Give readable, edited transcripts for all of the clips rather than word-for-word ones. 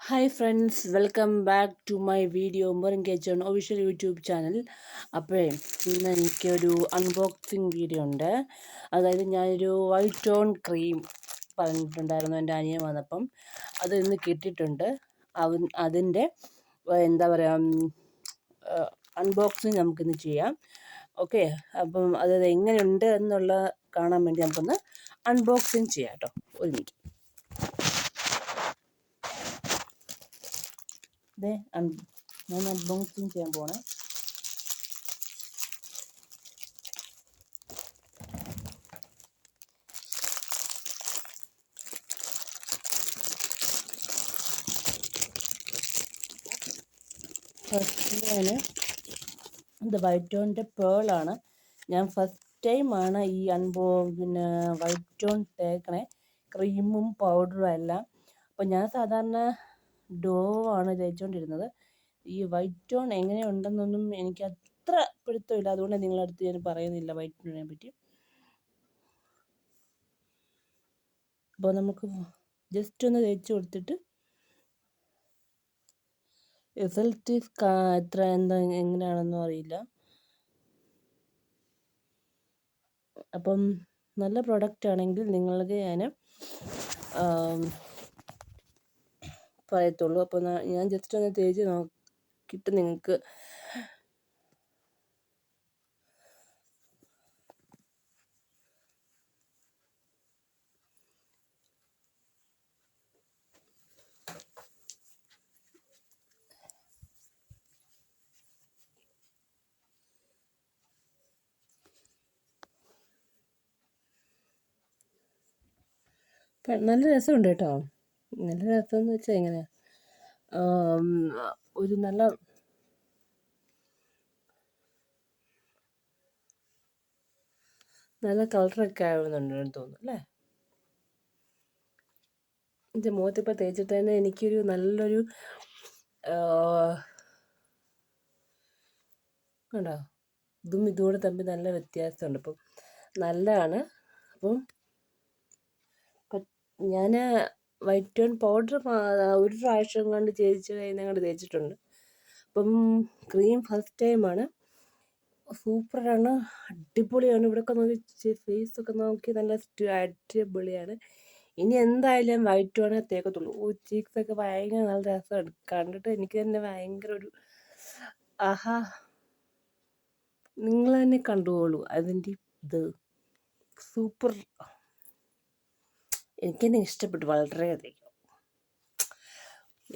Hi friends, welcome back to my video മുറിങ്കേച്ചൺ official YouTube channel. അപ്പോഴേ ഇന്ന് എനിക്കൊരു അൺബോക്സിങ് വീഡിയോ ഉണ്ട്. അതായത് ഞാനൊരു വൈറ്റ് ടോൺ ക്രീം പറഞ്ഞിട്ടുണ്ടായിരുന്നു എൻ്റെ അനിയൻ വന്നപ്പം. അത് ഇന്ന് കിട്ടിയിട്ടുണ്ട്. അതിൻ്റെ എന്താ പറയുക, അൺബോക്സിങ് നമുക്കിന്ന് ചെയ്യാം. ഓക്കെ, അപ്പം അത് എങ്ങനെയുണ്ട് എന്നുള്ള കാണാൻ വേണ്ടി നമുക്കൊന്ന് അൺബോക്സിങ് ചെയ്യാം കേട്ടോ. ഒരു മിനിറ്റ്. ഞാൻ അൺബോക്സിങ് ചെയ്യാൻ പോണേ. ഫസ്റ്റ് ഞാൻ ഇത് വൈറ്റ് ടോണിൻ്റെ പേളാണ്. ഞാൻ ഫസ്റ്റ് ടൈമാണ് ഈ പിന്നെ വൈറ്റ് ടോൺ തേക്കണേ, ക്രീമും പൗഡറും എല്ലാം. അപ്പോൾ ഞാൻ സാധാരണ ഡോ ആണ് തേച്ചുകൊണ്ടിരുന്നത്. ഈ വൈറ്റ് ടോൺ എങ്ങനെയുണ്ടെന്നൊന്നും എനിക്ക് അത്ര പിടുത്തമില്ല, അതുകൊണ്ട് നിങ്ങളുടെ അടുത്ത് ഞാൻ പറയുന്നില്ല വൈറ്റ് ടോണിനെ പറ്റി. അപ്പോൾ നമുക്ക് ജസ്റ്റ് ഒന്ന് തേച്ച് കൊടുത്തിട്ട് റിസൾട്ട് എത്ര എന്താ എങ്ങനെയാണെന്നും അറിയില്ല. അപ്പം നല്ല പ്രൊഡക്റ്റ് ആണെങ്കിൽ നിങ്ങൾക്ക് ഞാൻ പറയത്തുള്ളൂ. അപ്പോൾ ഞാൻ ജസ്റ്റ് ഒന്ന് തേച്ച് നോക്കിയിട്ട് നിങ്ങൾക്ക് നല്ല രസമുണ്ട് കേട്ടോ. നല്ല രസമെന്ന് വെച്ചാൽ എങ്ങനെയാണ്, ഒരു നല്ല കളറൊക്കെ ആവുന്നുണ്ടെന്ന് തോന്നുന്നു അല്ലേ. എൻ്റെ മുഖത്തിപ്പോൾ തേച്ചിട്ട് തന്നെ എനിക്കൊരു നല്ലൊരു കണ്ടോ, ഇതും ഇതുകൂടെ തമ്മിൽ നല്ല വ്യത്യാസമുണ്ട്. അപ്പം നല്ലതാണ്. അപ്പം ഞാൻ വൈറ്റ് ടോൺ പൗഡർ ഒരു പ്രാവശ്യം കൊണ്ട് ചേച്ചി കണ്ട് തേച്ചിട്ടുണ്ട്. അപ്പം ക്രീം ഫസ്റ്റ് ടൈമാണ്. സൂപ്പറാണ്, അടിപൊളിയാണ്. ഇവിടെയൊക്കെ നോക്കി ഫേസൊക്കെ നോക്കി നല്ല അടിപൊളിയാണ്. ഇനി എന്തായാലും വൈറ്റ് ടോണേ തേക്കത്തുള്ളൂ. ചീക്സൊക്കെ ഭയങ്കര നല്ല രസമാണ് കണ്ടിട്ട്. എനിക്ക് തന്നെ ഭയങ്കര ഒരു ആഹാ, നിങ്ങൾ തന്നെ കണ്ടുകൊള്ളൂ അതിൻ്റെ ഇത്. സൂപ്പർ, എനിക്കെന്നെ ഇഷ്ടപ്പെട്ടു വളരെയധികം.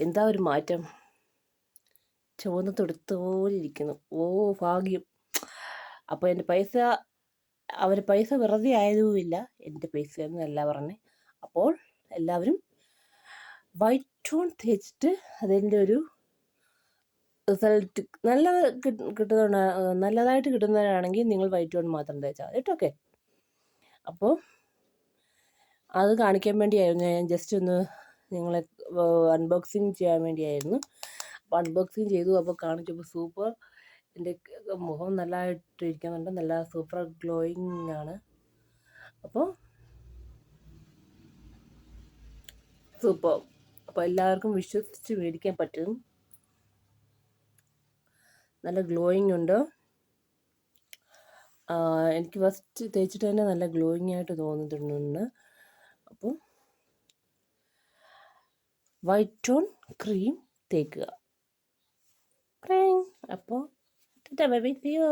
എന്താ ഒരു മാറ്റം, ചുവന്ന തൊടുത്ത പോലെ ഇരിക്കുന്നു. ഓ ഭാഗ്യം. അപ്പോൾ എൻ്റെ പൈസ വെറുതെ ആയതുമില്ല, എൻ്റെ പൈസയൊന്നുമല്ല പറഞ്ഞേ. അപ്പോൾ എല്ലാവരും വൈറ്റ് ടോൺ തേച്ചിട്ട് അതിൻ്റെ ഒരു റിസൾട്ട് നല്ലതായിട്ട് കിട്ടുന്നവരാണെങ്കിൽ നിങ്ങൾ വൈറ്റ് ടോൺ മാത്രം തേച്ചാൽ മതി. ഓക്കെ, അപ്പോൾ അത് കാണിക്കാൻ വേണ്ടിയായിരുന്നു ഞാൻ ജസ്റ്റ് ഒന്ന് നിങ്ങളെ അൺബോക്സിങ് ചെയ്യാൻ വേണ്ടിയായിരുന്നു. അപ്പോൾ അൺബോക്സിങ് ചെയ്തു. അപ്പോൾ കാണിച്ചപ്പോൾ സൂപ്പർ, എൻ്റെ മുഖം നല്ലതായിട്ട് ഇരിക്കുന്നുണ്ട്, നല്ല സൂപ്പർ ഗ്ലോയിങ് ആണ്. അപ്പോൾ സൂപ്പർ. അപ്പോൾ എല്ലാവർക്കും വിശ്വസിച്ച് മേടിക്കാൻ പറ്റും. നല്ല ഗ്ലോയിങ് ഉണ്ട്. എനിക്ക് ഫസ്റ്റ് തേച്ചിട്ട് തന്നെ നല്ല ഗ്ലോയിങ് ആയിട്ട് തോന്നിയിട്ടുണ്ട്. അപ്പോൾ വൈറ്റ് ടോൺ ക്രീം തേക്കുക. അപ്പോൾ ബൈ ബൈ, സീ യു.